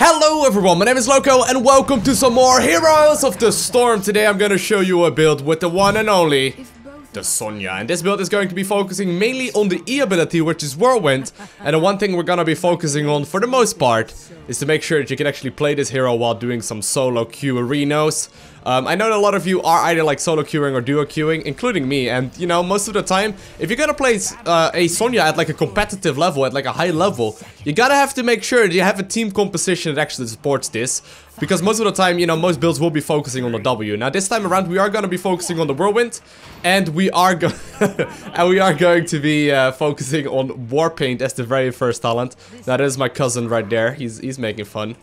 Hello everyone, my name is Lowko and welcome to some more Heroes of the Storm. Today I'm gonna show you a build with the one and only, the Sonya. And this build is going to be focusing mainly on the E ability, which is Whirlwind. And the one thing we're gonna be focusing on for the most part is to make sure that you can actually play this hero while doing some solo queue arenas. I know that a lot of you are either like solo queuing or duo queuing, including me, and you know, most of the time, if you're gonna play a Sonya at like a competitive level, at like a high level, you gotta have to make sure that you have a team composition that actually supports this, because most of the time, you know, most builds will be focusing on the W. Now this time around, we are gonna be focusing on the Whirlwind, and we are going to be focusing on Warpaint as the very first talent. That is my cousin right there. He's making fun.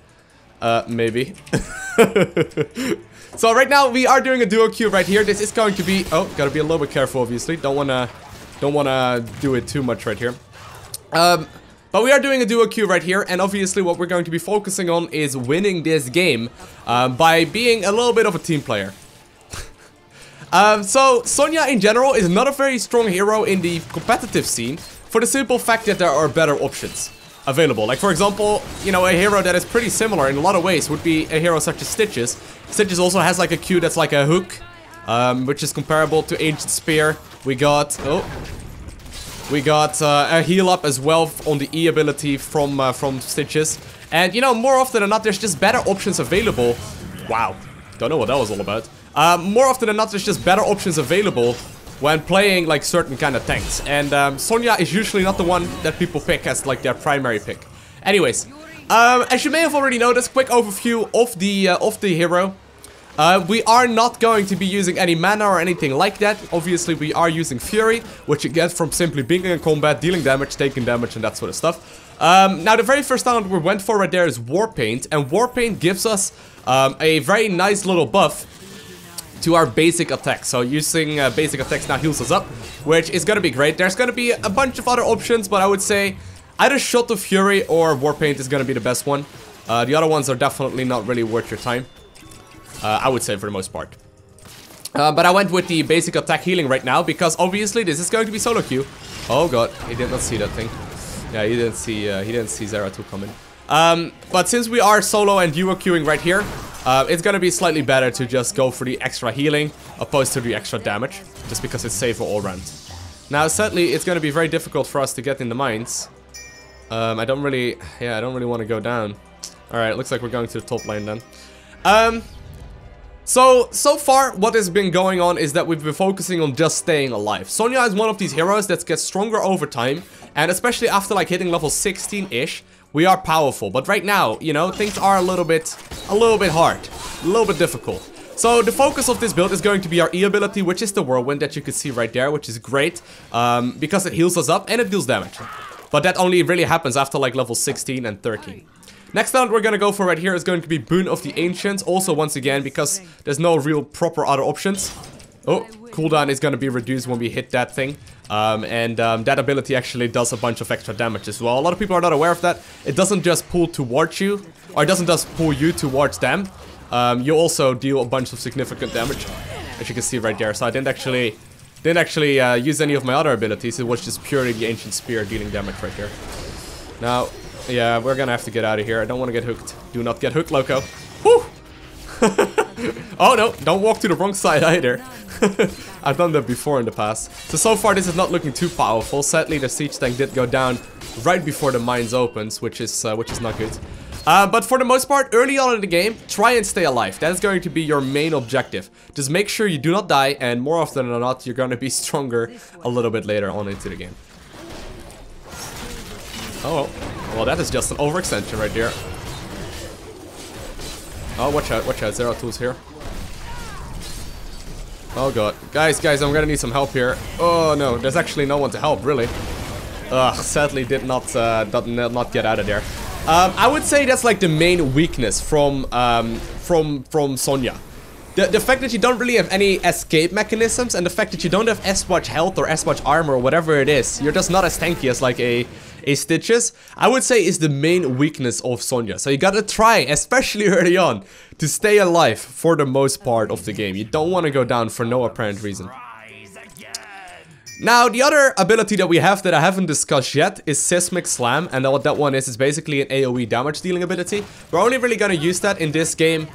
Maybe. So right now we are doing a duo queue right here. This is going to be, oh, gotta be a little bit careful obviously. Don't wanna do it too much right here. But we are doing a duo queue right here, and obviously what we're going to be focusing on is winning this game by being a little bit of a team player. So Sonya in general is not a very strong hero in the competitive scene for the simple fact that there are better options available. Like for example, you know, a hero that is pretty similar in a lot of ways would be a hero such as Stitches. Stitches also has like a Q that's like a hook, which is comparable to Ancient Spear. We got a heal up as well on the E ability from Stitches. And you know, more often than not, there's just better options available. Wow, don't know what that was all about. More often than not, there's just better options available when playing like certain kind of tanks, and Sonya is usually not the one that people pick as like their primary pick. Anyways, as you may have already noticed, quick overview of the hero. We are not going to be using any mana or anything like that. Obviously, we are using Fury, which you get from simply being in combat, dealing damage, taking damage, and that sort of stuff. Now, the very first talent we went for right there is Warpaint, and Warpaint gives us a very nice little buff to our basic attack. So using basic attacks now heals us up, which is gonna be great. There's gonna be a bunch of other options, but I would say either Shot of Fury or Warpaint is gonna be the best one. The other ones are definitely not really worth your time, I would say, for the most part. But I went with the basic attack healing right now because obviously this is going to be solo queue. Oh god, he did not see that thing. Yeah, he didn't see Zera 2 coming. But since we are solo and duo queuing right here, it's gonna be slightly better to just go for the extra healing opposed to the extra damage, just because it's safer all around. Now, sadly, it's gonna be very difficult for us to get in the mines. I don't really want to go down. All right, looks like we're going to the top lane then. So far, what has been going on is that we've been focusing on just staying alive. Sonya is one of these heroes that gets stronger over time, and especially after like hitting level 16-ish, we are powerful. But right now, you know, things are a little bit hard, a little bit difficult. So the focus of this build is going to be our E ability, which is the Whirlwind that you can see right there, which is great, because it heals us up and it deals damage. But that only really happens after like level 16 and 13. Next talent we're gonna go for right here is going to be Boon of the Ancients, also once again because there's no real proper other options. Oh, cooldown is gonna be reduced when we hit that thing. That ability actually does a bunch of extra damage as well. A lot of people are not aware of that. It doesn't just pull towards you, or it doesn't just pull you towards them. You also deal a bunch of significant damage, as you can see right there. So I didn't actually use any of my other abilities. It was just purely the Ancient Spear dealing damage right there. Now, yeah, we're gonna have to get out of here. I don't want to get hooked. Do not get hooked, Lowko. Whew! Oh no, don't walk to the wrong side either. I've done that before in the past. So far this is not looking too powerful. Sadly, the siege tank did go down right before the mines opens, which is not good. But for the most part, early on in the game, try and stay alive. That is going to be your main objective. Just make sure you do not die, and more often than not, you're going to be stronger a little bit later on into the game. Oh, well, that is just an overextension right there. Oh, watch out, Zera 2's here. Oh god. Guys, I'm gonna need some help here. Oh no, there's actually no one to help, really. Ugh, sadly did not get out of there. I would say that's like the main weakness from Sonya. The fact that you don't really have any escape mechanisms, and the fact that you don't have as much health or as much armor or whatever it is, you're just not as tanky as like a Stitches, I would say is the main weakness of Sonya. So you gotta try, especially early on, to stay alive for the most part of the game. You don't want to go down for no apparent reason. Now, the other ability that we have that I haven't discussed yet is Seismic Slam, and what that one is basically an AoE damage dealing ability. We're only really going to use that in this game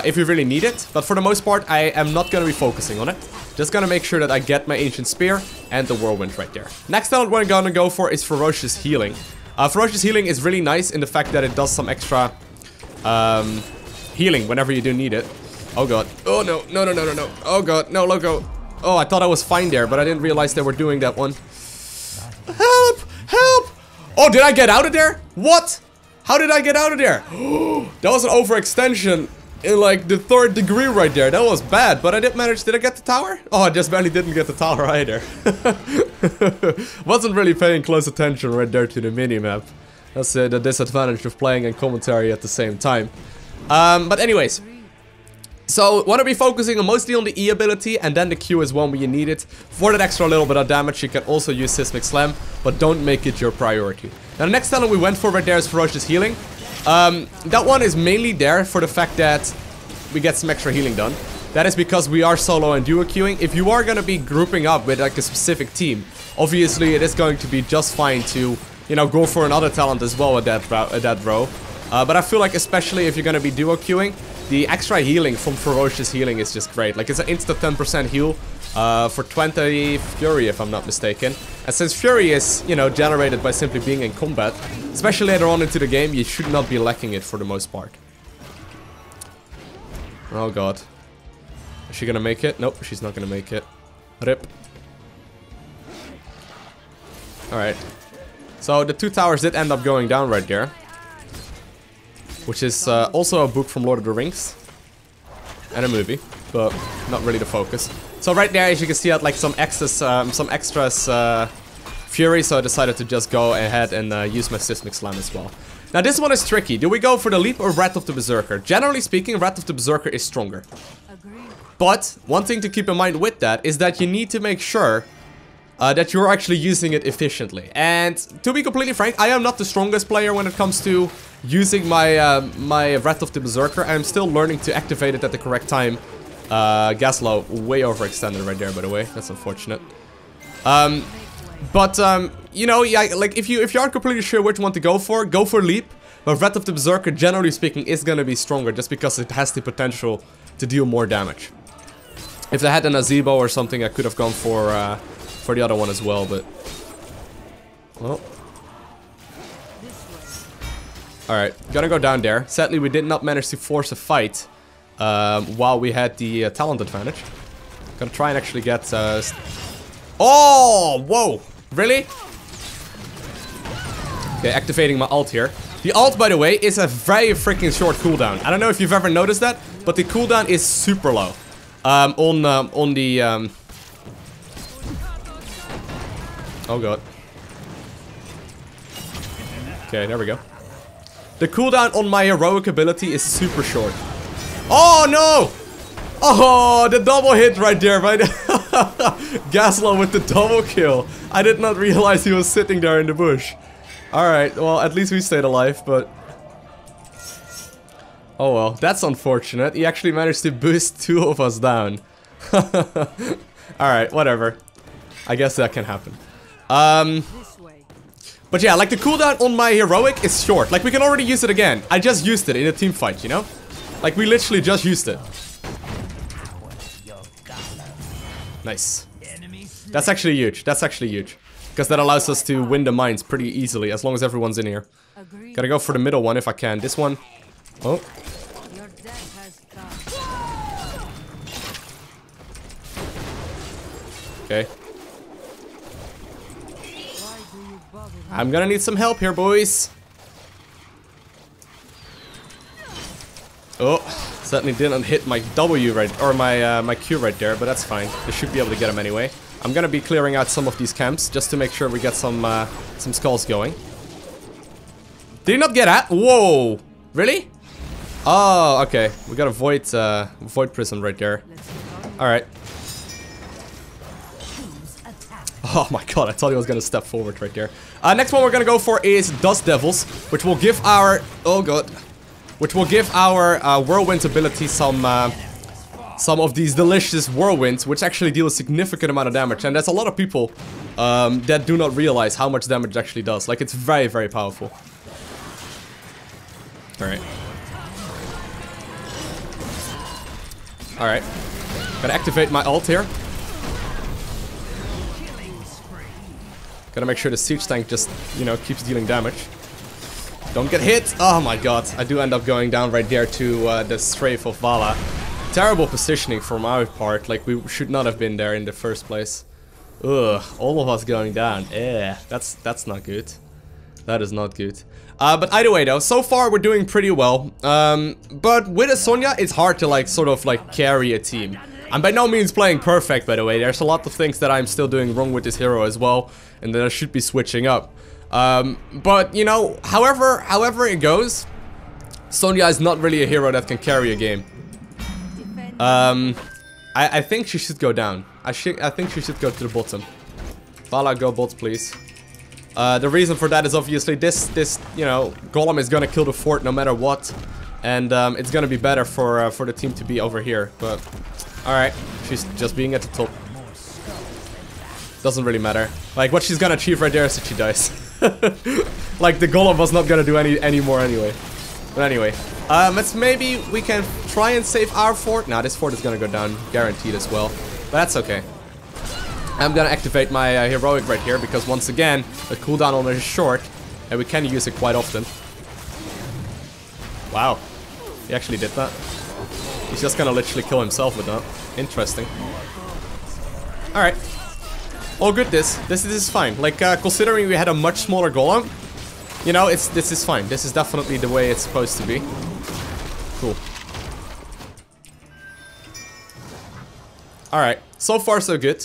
if we really need it, but for the most part I am not going to be focusing on it. Just going to make sure that I get my Ancient Spear and the Whirlwind right there. Next talent we're going to go for is Ferocious Healing. Ferocious Healing is really nice in the fact that it does some extra healing whenever you do need it. Oh god. Oh no, no, no, no, no, no. Oh god, no, Lowko. Oh, I thought I was fine there, but I didn't realize they were doing that one. Help! Help! Oh, did I get out of there? What? How did I get out of there? That was an overextension in like the 3rd degree right there. That was bad, but I did manage. Did I get the tower? Oh, I just barely didn't get the tower either. Wasn't really paying close attention right there to the minimap. That's the disadvantage of playing and commentary at the same time. But anyways. So, want to be focusing mostly on the E ability, and then the Q is one where you need it. For that extra little bit of damage, you can also use Seismic Slam, but don't make it your priority. Now, the next talent we went for right there is Ferocious Healing. That one is mainly there for the fact that we get some extra healing done. That is because we are solo and duo queuing. If you are going to be grouping up with like a specific team, obviously it is going to be just fine to, you know, go for another talent as well at that row. But I feel like especially if you're going to be duo queuing, the extra healing from Ferocious Healing is just great. Like, it's an instant 10% heal for 20 Fury, if I'm not mistaken. And since Fury is, you know, generated by simply being in combat, especially later on into the game, you should not be lacking it for the most part. Oh god. Is she gonna make it? Nope, she's not gonna make it. Rip. Alright. So, the 2 towers did end up going down right there. Which is also a book from Lord of the Rings. And a movie, but not really the focus. So right there, as you can see, I had like some extras Fury, so I decided to just go ahead and use my Seismic Slam as well. Now this one is tricky. Do we go for the Leap or Wrath of the Berserker? Generally speaking, Wrath of the Berserker is stronger. But one thing to keep in mind with that is that you need to make sure that you're actually using it efficiently. And to be completely frank, I am not the strongest player when it comes to using my my Wrath of the Berserker. I'm still learning to activate it at the correct time. Gaslow way overextended right there, by the way. That's unfortunate. You know, yeah, like if you aren't completely sure which one to go for Leap. But Wrath of the Berserker, generally speaking, is gonna be stronger just because it has the potential to deal more damage. If they had an Azebo or something, I could have gone for the other one as well, but well. Alright, gonna go down there. Sadly, we did not manage to force a fight while we had the talent advantage. Gonna try and actually get... Oh! Whoa! Really? Okay, activating my ult here. The ult, by the way, is a very freaking short cooldown. I don't know if you've ever noticed that, but the cooldown is super low. On the... Oh god. Okay, there we go. The cooldown on my heroic ability is super short. Oh no! Oh, the double hit right there, right? Gaslow with the double kill. I did not realize he was sitting there in the bush. Alright, well, at least we stayed alive, but... Oh well, that's unfortunate. He actually managed to boost 2 of us down. Alright, whatever. I guess that can happen. But yeah, like the cooldown on my heroic is short. Like we can already use it again. I just used it in a team fight, you know? Like we literally just used it. Nice. That's actually huge. That's actually huge. Because that allows us to win the mines pretty easily as long as everyone's in here. Gotta go for the middle one if I can. This one. Oh. Okay. I'm gonna need some help here, boys. Oh, certainly didn't hit my W right, or my Q right there, but that's fine. They should be able to get him anyway. I'm gonna be clearing out some of these camps just to make sure we get some skulls going. Did he not get at? Whoa, really? Oh, okay. We got a void prison right there. All right. Oh my god, I thought he was gonna step forward right there. Next one we're gonna go for is Dust Devils, which will give our... Oh god. Which will give our Whirlwind ability some some of these delicious whirlwinds, which actually deal a significant amount of damage. And there's a lot of people that do not realize how much damage it actually does. Like, it's very, very powerful. Alright. Alright. Gotta activate my ult here. Gotta make sure the siege tank just, you know, keeps dealing damage. Don't get hit! Oh my god, I do end up going down right there to the strafe of Vala. Terrible positioning from our part, like we should not have been there in the first place. Ugh, all of us going down. That's not good. That is not good. But either way though, so far we're doing pretty well. But with a Sonya, it's hard to like, sort of like carry a team. I'm by no means playing perfect, by the way. There's a lot of things that I'm still doing wrong with this hero as well, and that I should be switching up. But, you know, however it goes, Sonya is not really a hero that can carry a game. I think she should go down. I think she should go to the bottom. Vala, go bot, please. The reason for that is obviously this, you know, golem is gonna kill the fort no matter what. And, it's gonna be better for the team to be over here, but... Alright, she's just being at the top. Doesn't really matter. Like, what she's gonna achieve right there is that she dies. Like, the golem was not gonna do any more anyway. But anyway, let's maybe we can try and save our fort. Nah, this fort is gonna go down, guaranteed as well. But that's okay. I'm gonna activate my heroic right here, because once again, the cooldown on it is short, and we can use it quite often. Wow, he actually did that. He's just gonna literally kill himself with that. Interesting. Alright. All good this is fine. Like, considering we had a much smaller golem, you know, this is fine. This is definitely the way it's supposed to be. Cool. Alright, so far so good.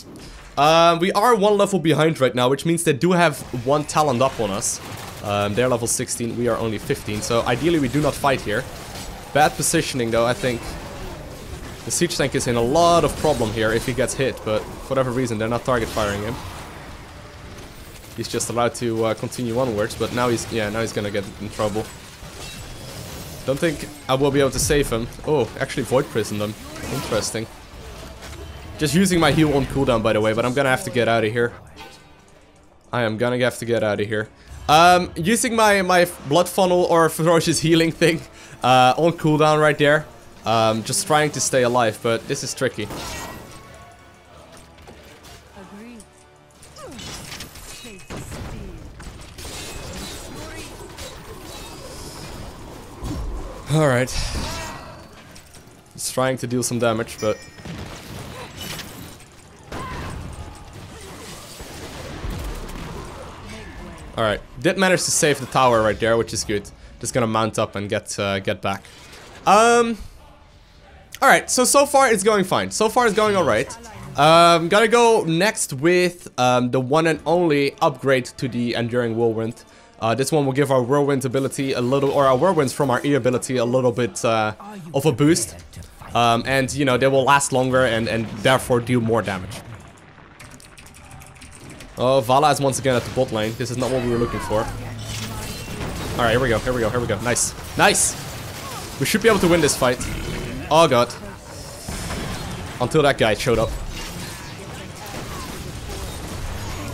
We are one level behind right now, which means they do have one talent up on us. They're level 16, we are only 15, so ideally we do not fight here. Bad positioning though, I think. The siege tank is in a lot of problem here if he gets hit, but for whatever reason they're not target firing him. He's just allowed to continue onwards, but now he's gonna get in trouble. Don't think I will be able to save him. Oh, actually void prisoned him. Interesting. Just using my heal on cooldown, by the way, but I'm gonna have to get out of here. I am gonna have to get out of here. Using my blood funnel or ferocious healing thing on cooldown right there. Just trying to stay alive, but this is tricky. Alright. He's trying to deal some damage, but... Alright. Did manage to save the tower right there, which is good. Just gonna mount up and get back. Alright, so far it's going fine. So far it's going alright. Gotta go next with the one and only upgrade to the Enduring Whirlwind. This one will give our Whirlwind ability a little, or our Whirlwinds from our E ability a little bit of a boost. And, you know, they will last longer and therefore deal more damage. Oh, Vala is once again at the bot lane. This is not what we were looking for. Alright, here we go, here we go, here we go. Nice. Nice! We should be able to win this fight. Oh god. Until that guy showed up.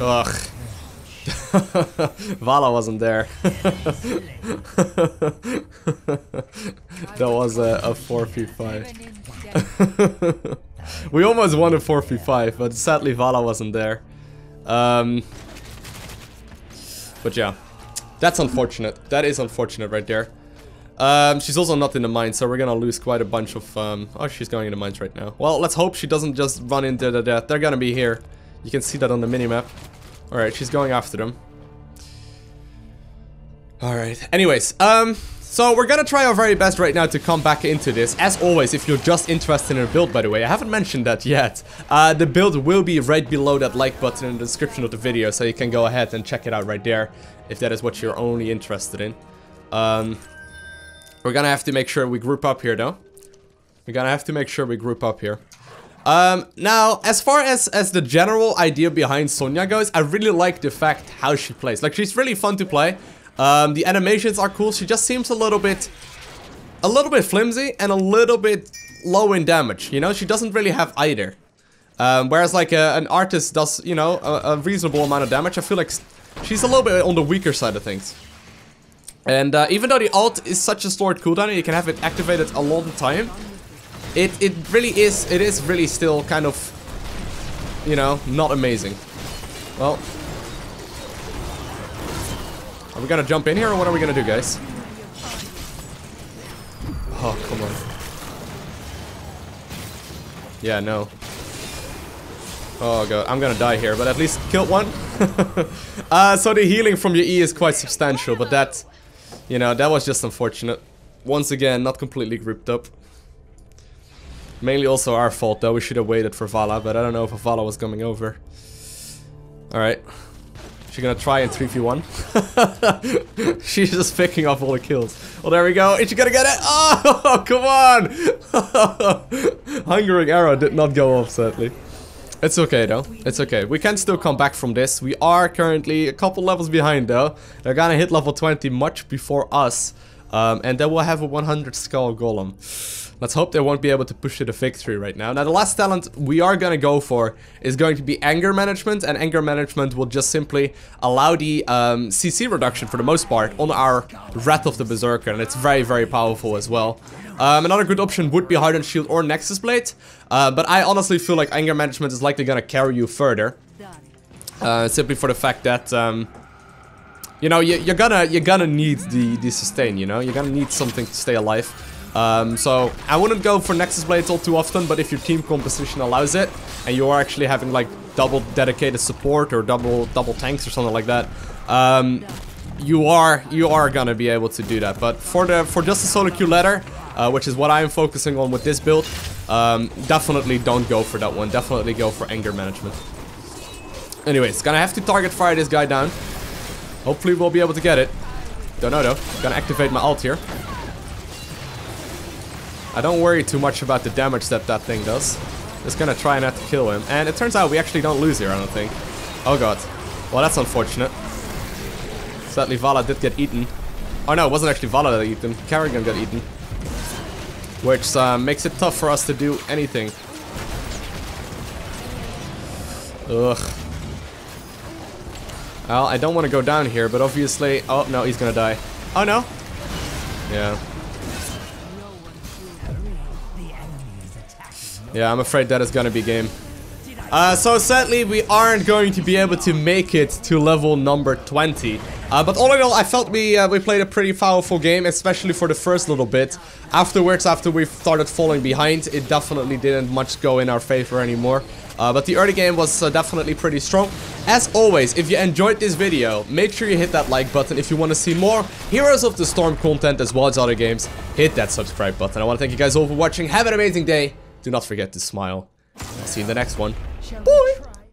Ugh. Vala wasn't there. That was a 4v5. We almost won a 4v5, but sadly Vala wasn't there. But yeah. That's unfortunate. That is unfortunate right there. She's also not in the mines, so we're gonna lose quite a bunch of... oh, she's going in the mines right now. Well, let's hope she doesn't just run into the death. They're gonna be here. You can see that on the minimap. Alright, she's going after them. Alright, anyways, so we're gonna try our very best right now to come back into this. As always, if you're just interested in a build, by the way, I haven't mentioned that yet. The build will be right below that like button in the description of the video, so you can go ahead and check it out right there, if that is what you're only interested in. We're gonna have to make sure we group up here, though. We're gonna have to make sure we group up here. Now, as far as the general idea behind Sonya goes, I really like the fact how she plays. Like, she's really fun to play. The animations are cool. She just seems a little bit flimsy and a little bit low in damage, you know? She doesn't really have either. Whereas like an artist does, you know, a reasonable amount of damage. I feel like she's a little bit on the weaker side of things. And even though the ult is such a short cooldown and you can have it activated a long time, it is really still kind of, you know, not amazing. Well, are we gonna jump in here or what are we gonna do, guys? Oh, come on. Yeah, no. Oh god, I'm gonna die here, but at least killed one. So the healing from your E is quite substantial, but that, you know, that was just unfortunate. Once again, not completely grouped up. Mainly also our fault though, we should have waited for Vala, but I don't know if Vala was coming over. Alright. She's gonna try and 3v1. She's just picking up all the kills. Well, there we go. Is she gonna get it? Oh, come on! Hungering arrow did not go off, sadly. It's okay though. It's okay. We can still come back from this. We are currently a couple levels behind though. They're gonna hit level 20 much before us. And then we'll have a 100 skull golem. Let's hope they won't be able to push to the victory right now. Now the last talent we are gonna go for is going to be anger management. And anger management will just simply allow the CC reduction for the most part on our Wrath of the Berserker. And it's very, very powerful as well. Another good option would be Hardened Shield or Nexus Blade. But I honestly feel like anger management is likely gonna carry you further. Simply for the fact that, you know, you're gonna need the sustain, you know? You're gonna need something to stay alive. So I wouldn't go for Nexus Blades all too often, but if your team composition allows it, and you are actually having like double dedicated support or double tanks or something like that, you are gonna be able to do that. But for just the solo queue ladder, which is what I'm focusing on with this build, definitely don't go for that one. Definitely go for anger management. Anyways, gonna have to target fire this guy down. Hopefully we'll be able to get it. Don't know though. Gonna activate my ult here. I don't worry too much about the damage that thing does. Just gonna try not to kill him. And it turns out we actually don't lose here, I don't think. Oh god. Well, that's unfortunate. Sadly, Vala did get eaten. Oh no, it wasn't actually Vala that got eaten. Kerrigan got eaten. Which makes it tough for us to do anything. Ugh. Well, I don't want to go down here, but obviously... Oh, no, he's gonna die. Oh, no. Yeah. Yeah, I'm afraid that is gonna be game. So sadly, we aren't going to be able to make it to level number 20. But all in all, I felt we played a pretty powerful game, especially for the first little bit. Afterwards, after we started falling behind, it definitely didn't much go in our favor anymore. But the early game was definitely pretty strong. As always, if you enjoyed this video, make sure you hit that like button. If you want to see more Heroes of the Storm content as well as other games, hit that subscribe button. I want to thank you guys all for watching. Have an amazing day. Do not forget to smile. I'll see you in the next one. Bye!